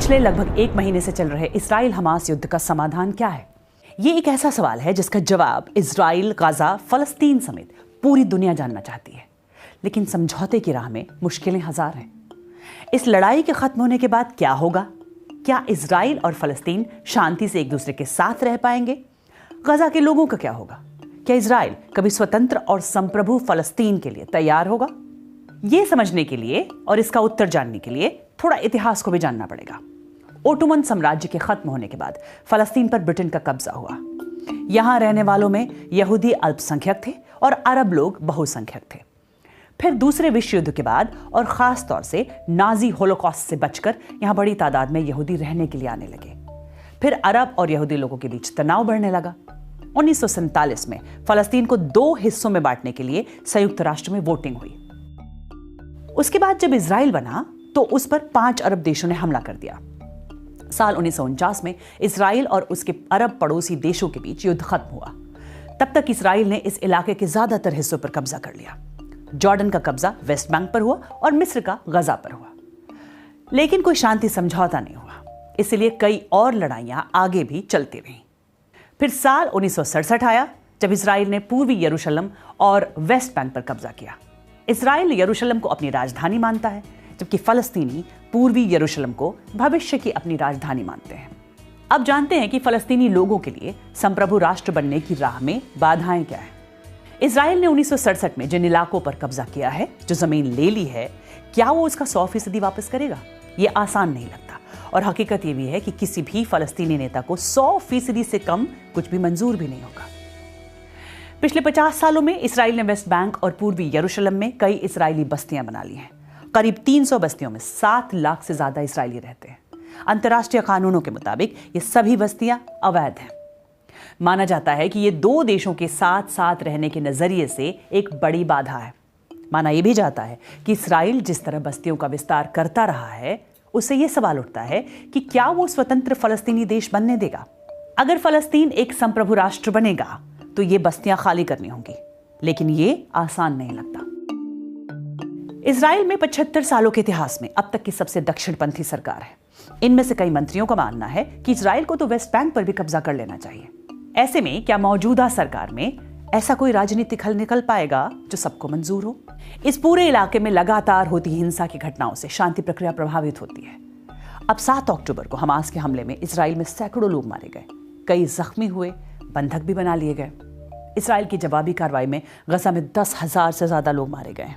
पिछले लगभग 1 महीने से चल रहे इजराइल हमास युद्ध का समाधान क्या है? ये एक ऐसा सवाल है जिसका जवाब इजराइल, गाजा, फलस्तीन समेत पूरी दुनिया जानना चाहती है। लेकिन समझौते की राह में मुश्किलें हजार हैं। इस लड़ाई के खत्म होने के बाद क्या होगा? क्या इजराइल और फलस्तीन शांति से एक दूसरे के साथ रह पाएंगे? गाजा के लोगों का क्या होगा? क्या इजराइल कभी स्वतंत्र और संप्रभु फलस्तीन के लिए तैयार होगा? यह समझने के लिए और इसका उत्तर जानने के लिए थोड़ा इतिहास को भी जानना पड़ेगा। ओटोमन साम्राज्य के खत्म होने के बाद फलस्तीन पर ब्रिटेन का कब्जा हुआ। यहां रहने वालों में यहूदी अल्पसंख्यक थे और अरब लोग बहुसंख्यक थे। फिर दूसरे विश्व युद्ध के बाद और खास तौर से नाजी होलोकॉस्ट से बचकर यहां बड़ी तादाद में यहूदी रहने के लिए आने लगे। फिर अरब और यहूदी लोगों के बीच तनाव बढ़ने लगा। 1947 में फलस्तीन को 2 हिस्सों में बांटने के लिए संयुक्त राष्ट्र में वोटिंग हुई। उसके बाद जब इजराइल बना तो उस पर 5 अरब देशों ने हमला कर दिया। साल 1949 में इजराइल और उसके अरब पड़ोसी देशों के बीच युद्ध खत्म हुआ। तब तक इजराइल ने इस इलाके के ज्यादातर हिस्सों पर कब्जा कर लिया। जॉर्डन का कब्जा वेस्ट बैंक पर हुआ और मिस्र का गजा पर हुआ। लेकिन कोई शांति समझौता नहीं हुआ, इसलिए कई और लड़ाइयां आगे भी चलती रहीं। फिर साल 1967 आया जब इजराइल ने पूर्वी यरूशलेम और वेस्ट बैंक पर कब्जा किया। इजराइल यरूशलेम को अपनी राजधानी मानता है, जबकि फलस्तीनी पूर्वी यरूशलेम को भविष्य की अपनी राजधानी मानते हैं। अब जानते हैं कि फलस्तीनी लोगों के लिए संप्रभु राष्ट्र बनने की राह में बाधाएं क्या हैं। इजराइल ने 1967 में जिन इलाकों पर कब्जा किया है, जो जमीन ले ली है, क्या वो उसका 100% वापस करेगा? ये आसान नहीं लगता और हकीकत ये भी है कि किसी भी फलस्तीनी नेता को 100% से कम कुछ भी मंजूर भी नहीं होगा। पिछले 50 सालों में इजराइल ने वेस्ट बैंक और पूर्वी यरूशलेम में कई इजरायली बस्तियां बना ली हैं। करीब 300 बस्तियों में 7 लाख से ज्यादा इजरायली रहते हैं। अंतर्राष्ट्रीय कानूनों के मुताबिक ये सभी बस्तियां अवैध हैं। माना जाता है कि ये 2 देशों के साथ साथ रहने के नजरिए से एक बड़ी बाधा है। माना यह भी जाता है कि इजराइल जिस तरह बस्तियों का विस्तार करता रहा है, उससे यह सवाल उठता है कि क्या वो स्वतंत्र फलस्तीनी देश बनने देगा? अगर फलस्तीन एक संप्रभु राष्ट्र बनेगा तो ये बस्तियां खाली करनी होंगी, लेकिन ये आसान नहीं लगता। इजराइल में 75 सालों के इतिहास में अब तक की सबसे दक्षिणपंथी सरकार है। इनमें से कई मंत्रियों का मानना है कि इजराइल को तो वेस्ट बैंक पर भी कब्जा कर लेना चाहिए। ऐसे में क्या मौजूदा सरकार में ऐसा कोई राजनीतिक हल निकल पाएगा जो सबको मंजूर हो? इस पूरे इलाके में लगातार होती हिंसा की घटनाओं से शांति प्रक्रिया प्रभावित होती है। अब 7 अक्टूबर को हमास के हमले में इजराइल में सैकड़ों लोग मारे गए, कई जख्मी हुए, बंधक भी बना लिए गए। इजराइल की जवाबी कार्रवाई में गजा में 10,000 से ज्यादा लोग मारे गए।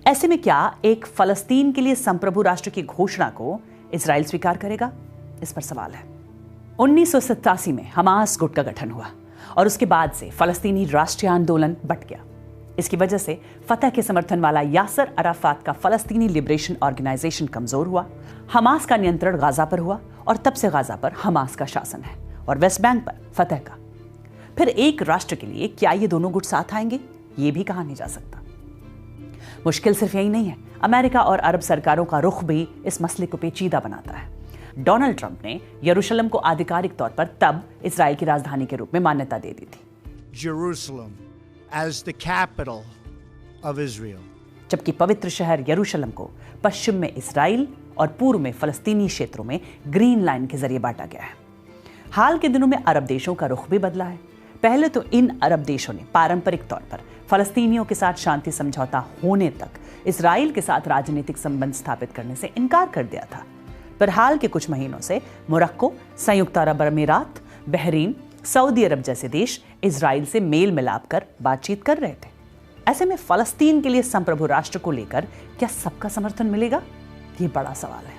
ऐसे में क्या एक फलस्तीन के लिए संप्रभु राष्ट्र की घोषणा को इजराइल स्वीकार करेगा? इस पर सवाल है। 1987 में हमास गुट का गठन हुआ और उसके बाद से फलस्तीनी राष्ट्रीय आंदोलन बट गया। इसकी वजह से फतह के समर्थन वाला यासर अराफात का फलस्तीनी लिबरेशन ऑर्गेनाइजेशन कमजोर हुआ। हमास का नियंत्रण गाजा पर हुआ और तब से गाजा पर हमास का शासन है और वेस्ट बैंक पर फतह का। फिर एक राष्ट्र के लिए क्या ये दोनों गुट साथ आएंगे? ये भी कहा नहीं जा सकता। मुश्किल सिर्फ यही नहीं है, अमेरिका और अरब सरकारों का रुख भी इस मसले को पेचीदा बनाता है। डोनाल्ड ट्रंप ने यरूशलेम को आधिकारिक तौर पर तब इजराइल की राजधानी के रूप में मान्यता दे दी थी, Jerusalem as the capital of Israel. जबकि पवित्र शहर यरूशलेम को पश्चिम में इजराइल और पूर्व में फलस्तीनी क्षेत्रों में ग्रीन लाइन के जरिए बांटा गया है। हाल के दिनों में अरब देशों का रुख भी बदला है। पहले तो इन अरब देशों ने पारंपरिक तौर पर फलस्तीनियों के साथ शांति समझौता होने तक इजराइल के साथ राजनीतिक संबंध स्थापित करने से इनकार कर दिया था। पर हाल के कुछ महीनों से मोरक्को, संयुक्त अरब अमीरात, बहरीन, सऊदी अरब जैसे देश इजराइल से मेल मिलाप कर बातचीत कर रहे थे। ऐसे में फलस्तीन के लिए संप्रभु राष्ट्र को लेकर क्या सबका समर्थन मिलेगा? ये बड़ा सवाल है।